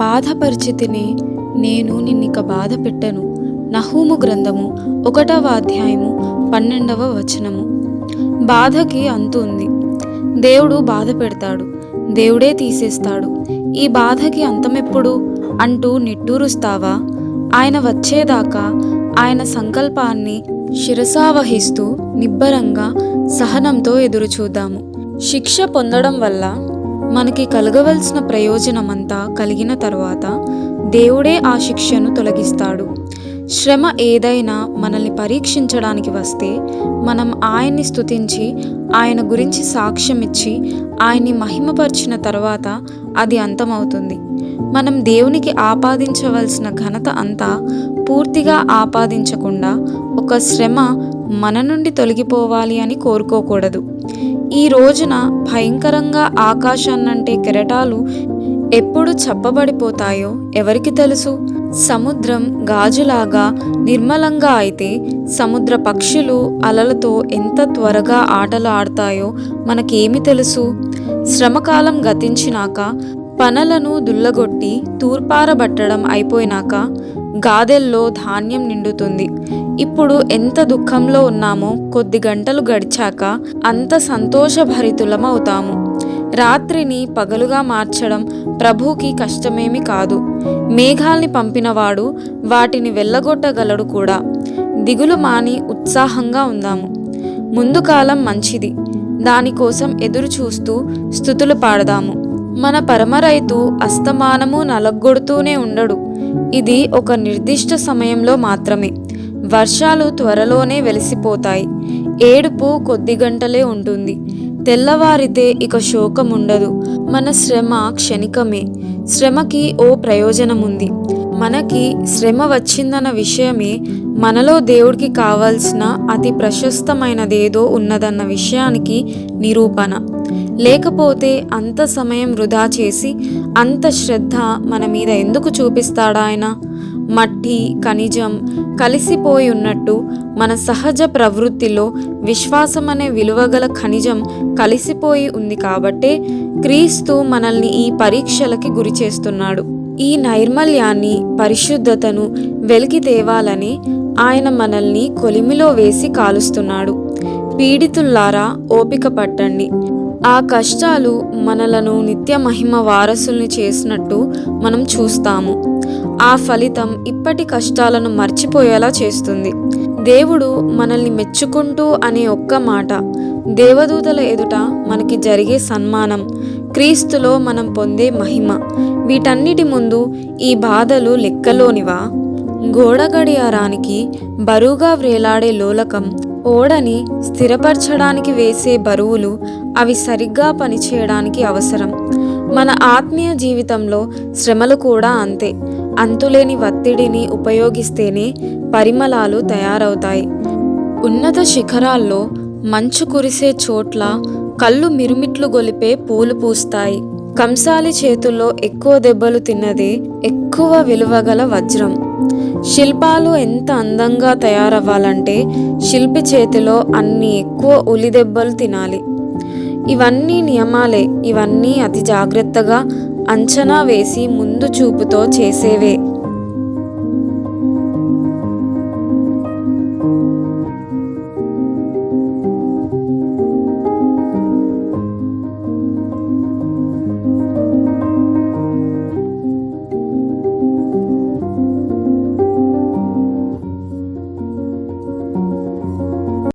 బాధపరిచితిని, నేను నిన్నిక బాధ పెట్టను. నహూము గ్రంథము 1వ అధ్యాయము 12వ వచనము. బాధకి అంతు ఉంది. దేవుడు బాధ పెడతాడు, దేవుడే తీసేస్తాడు. ఈ బాధకి అంతమెప్పుడు అంటూ నిట్టూరుస్తావా? ఆయన వచ్చేదాకా ఆయన సంకల్పాన్ని శిరసావహిస్తూ నిబ్బరంగా సహనంతో ఎదురుచూద్దాము. శిక్ష పొందడం వల్ల మనకి కలగవలసిన ప్రయోజనమంతా కలిగిన తరువాత దేవుడే ఆ శిక్షను తొలగిస్తాడు. శ్రమ ఏదైనా మనల్ని పరీక్షించడానికి వస్తే మనం ఆయన్ని స్తుతించి ఆయన గురించి సాక్ష్యం ఇచ్చి ఆయన్ని మహిమపరిచిన తర్వాత అది అంతమవుతుంది. మనం దేవునికి ఆపాదించవలసిన ఘనత అంతా పూర్తిగా ఆపాదించకుండా ఒక శ్రమ మన నుండి తొలగిపోవాలి అని కోరుకోకూడదు. ఈ రోజున భయంకరంగా ఆకాశాన్నంటే కెరటాలు ఎప్పుడు చప్పబడిపోతాయో ఎవరికి తెలుసు? సముద్రం గాజులాగా నిర్మలంగా అయితే సముద్ర పక్షులు అలలతో ఎంత త్వరగా ఆటలు ఆడతాయో మనకేమి తెలుసు? శ్రమకాలం గతించినాక పనలను దుల్లగొట్టి తూర్పారబట్టడం అయిపోయినాక గాదెల్లో ధాన్యం నిండుతుంది. ఇప్పుడు ఎంత దుఃఖంలో ఉన్నామో కొద్ది గంటలు గడిచాక అంత సంతోషభరితులమవుతాము. రాత్రిని పగలుగా మార్చడం ప్రభువుకి కష్టమేమి కాదు. మేఘాల్ని పంపినవాడు వాటిని వెళ్ళగొట్టగలడు కూడా. దిగులు మాని ఉత్సాహంగా ఉందాము. ముందు కాలం మంచిది, దానికోసం ఎదురు చూస్తూ స్తుతులు పాడదాము. మన పరమరైతు అస్తమానము నలగొడుతూనే ఉండడు. ఇది ఒక నిర్దిష్ట సమయంలో మాత్రమే. వర్షాలు త్వరలోనే వెలిసిపోతాయి. ఏడుపు కొద్ది గంటలే ఉంటుంది. తెల్లవారితే ఇక శోకం ఉండదు. మన శ్రమ క్షణికమే. శ్రమకి ఓ ప్రయోజనముంది. మనకి శ్రమ వచ్చిందన్న విషయమే మనలో దేవుడికి కావాల్సిన అతి ప్రశస్తమైనదేదో ఉన్నదన్న విషయానికి నిరూపణ. లేకపోతే అంత సమయం వృధా చేసి అంత శ్రద్ధ మన మీద ఎందుకు చూపిస్తాడా ఆయన? మట్టి ఖనిజం కలిసిపోయి ఉన్నట్టు మన సహజ ప్రవృత్తిలో విశ్వాసం అనే విలువగల ఖనిజం కలిసిపోయి ఉంది కాబట్టే క్రీస్తు మనల్ని ఈ పరీక్షలకి గురి చేస్తున్నాడు. ఈ నైర్మల్యాన్ని, పరిశుద్ధతను వెలికి తేవాలని ఆయన మనల్ని కొలిమిలో వేసి కాలుస్తున్నాడు. పీడితుల్లారా ఓపిక పట్టండి. ఆ కష్టాలు మనలను నిత్య మహిమ వారసుల్ని చేసినట్టు మనం చూస్తాము. ఆ ఫలితం ఇప్పటి కష్టాలను మర్చిపోయేలా చేస్తుంది. దేవుడు మనల్ని మెచ్చుకుంటూ అనే ఒక్క మాట, దేవదూతల ఎదుట మనకి జరిగే సన్మానం, క్రీస్తులో మనం పొందే మహిమ, వీటన్నిటి ముందు ఈ బాధలు లెక్కలోనివా? గోడ గడియారానికి బరువుగా వ్రేలాడే లోలకం, ఓడని స్థిరపరచడానికి వేసే బరువులు అవి సరిగ్గా పనిచేయడానికి అవసరం. మన ఆత్మీయ జీవితంలో శ్రమలు కూడా అంతే. అంతులేని ఒత్తిడిని ఉపయోగిస్తేనే పరిమళాలు తయారవుతాయి. ఉన్నత శిఖరాల్లో మంచు కురిసే చోట్ల కళ్ళు మిరుమిట్లు గొలిపే పూలు పూస్తాయి. కంసాలి చేతుల్లో ఎక్కువ దెబ్బలు తిన్నదే ఎక్కువ విలువగల వజ్రం. శిల్పాలు ఎంత అందంగా తయారవ్వాలంటే శిల్పి చేతిలో అన్ని ఎక్కువ ఉలి దెబ్బలు తినాలి. ఇవన్నీ నియమాలే. ఇవన్నీ అతి జాగ్రత్తగా అంచనా వేసి ముందు చూపుతో చేసేవే.